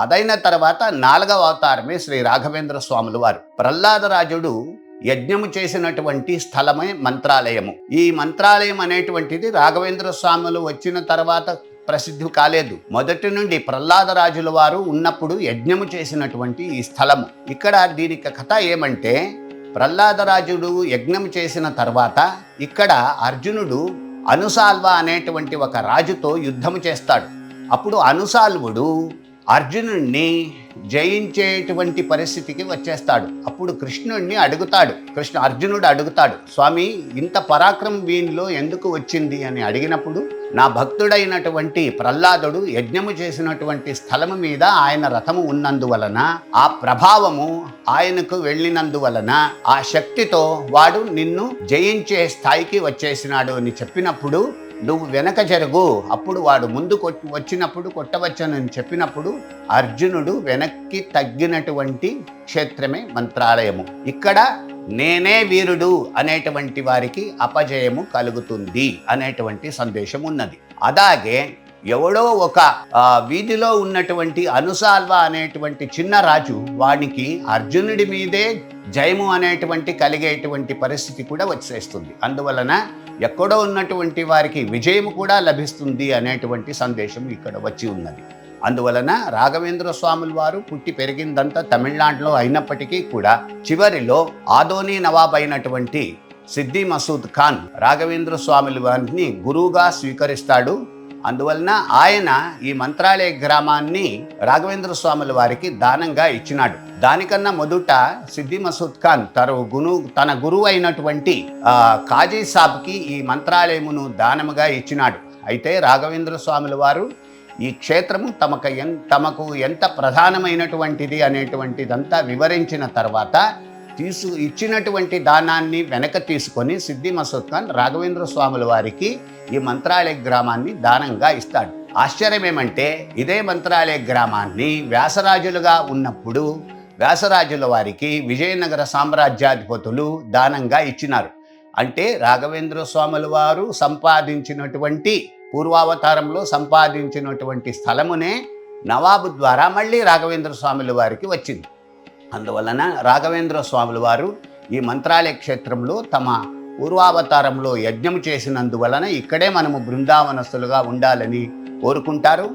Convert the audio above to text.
అదైన తర్వాత 4వ అవతారమే శ్రీ రాఘవేంద్ర స్వాముల వారు. ప్రహ్లాదరాజుడు యజ్ఞము చేసినటువంటి స్థలమే మంత్రాలయము. ఈ మంత్రాలయం అనేటువంటిది రాఘవేంద్ర స్వాములు వచ్చిన తర్వాత ప్రసిద్ధి కాలేదు. మొదటి నుండి ప్రహ్లాదరాజుల వారు ఉన్నప్పుడు యజ్ఞము చేసినటువంటి ఈ స్థలము. ఇక్కడ దీనికి కథ ఏమంటే, ప్రహ్లాదరాజుడు యజ్ఞం చేసిన తర్వాత ఇక్కడ అర్జునుడు అనుసాల్వ అనేటువంటి ఒక రాజుతో యుద్ధము చేస్తాడు. అప్పుడు అనుసాల్వుడు అర్జునుడిని జయించేటువంటి పరిస్థితికి వచ్చేస్తాడు. అప్పుడు అర్జునుడు అడుగుతాడు, స్వామి ఇంత పరాక్రమం వీనిలో ఎందుకు వచ్చింది అని అడిగినప్పుడు, నా భక్తుడైనటువంటి ప్రహ్లాదుడు యజ్ఞము చేసినటువంటి స్థలము మీద ఆయన రథము ఉన్నందువలన, ఆ ప్రభావము ఆయనకు వెళ్ళినందువలన ఆ శక్తితో వాడు నిన్ను జయించే స్థాయికి వచ్చేసినాడు అని చెప్పినప్పుడు, నువ్వు వెనక జరుగు, అప్పుడు వాడు ముందు వచ్చినప్పుడు కొట్టవచ్చనని చెప్పినప్పుడు అర్జునుడు వెనక్కి తగ్గినటువంటి క్షేత్రమే మంత్రాలయము. ఇక్కడ నేనే వీరుడు అనేటువంటి వారికి అపజయము కలుగుతుంది అనేటువంటి సందేశం ఉన్నది. అలాగే ఎవడో ఒక వీధిలో ఉన్నటువంటి అనుసాల్వ అనేటువంటి చిన్న రాజు, వానికి అర్జునుడి మీదే జయము అనేటువంటి కలిగేటువంటి పరిస్థితి కూడా వచ్చేస్తుంది. అందువలన ఎక్కడో ఉన్నటువంటి వారికి విజయము కూడా లభిస్తుంది అనేటువంటి సందేశం ఇక్కడ వచ్చి ఉన్నది. అందువలన రాఘవేంద్ర స్వాముల వారు పుట్టి పెరిగిందంతా తమిళనాడులో అయినప్పటికీ కూడా చివరిలో ఆదోని నవాబ్ అయినటువంటి సిద్ది మసూద్ ఖాన్ రాఘవేంద్ర స్వాముల వారిని గురువుగా స్వీకరిస్తాడు. అందువలన ఆయన ఈ మంత్రాలయ గ్రామాన్ని రాఘవేంద్ర స్వాముల వారికి దానంగా ఇచ్చినాడు. దానికన్నా మొదట సిద్ది మసూద్ ఖాన్ తన గురువు అయినటువంటి కాజీ సాబ్కి ఈ మంత్రాలయమును దానముగా ఇచ్చినాడు. అయితే రాఘవేంద్ర స్వాముల వారు ఈ క్షేత్రము తమకు ఎంత ప్రధానమైనటువంటిది అనేటువంటిదంతా వివరించిన తర్వాత ఇచ్చినటువంటి దానాన్ని వెనక తీసుకొని సిద్ది మసూద్ ఖాన్ రాఘవేంద్ర స్వాముల వారికి ఈ మంత్రాలయ గ్రామాన్ని దానంగా ఇస్తాడు. ఆశ్చర్యం ఏమంటే, ఇదే మంత్రాలయ గ్రామాన్ని వ్యాసరాజులుగా ఉన్నప్పుడు వ్యాసరాజుల వారికి విజయనగర సామ్రాజ్యాధిపతులు దానంగా ఇచ్చినారు. అంటే రాఘవేంద్ర స్వాముల వారు సంపాదించినటువంటి పూర్వావతారంలో సంపాదించినటువంటి స్థలమునే నవాబు ద్వారా మళ్ళీ రాఘవేంద్ర స్వాముల వారికి వచ్చింది. అందువలన రాఘవేంద్ర స్వాముల వారు ఈ మంత్రాలయ క్షేత్రంలో తమ పూర్వావతారంలో యజ్ఞం చేసినందువలన ఇక్కడే మనము బృందావనస్తులుగా ఉండాలని కోరుకుంటారు.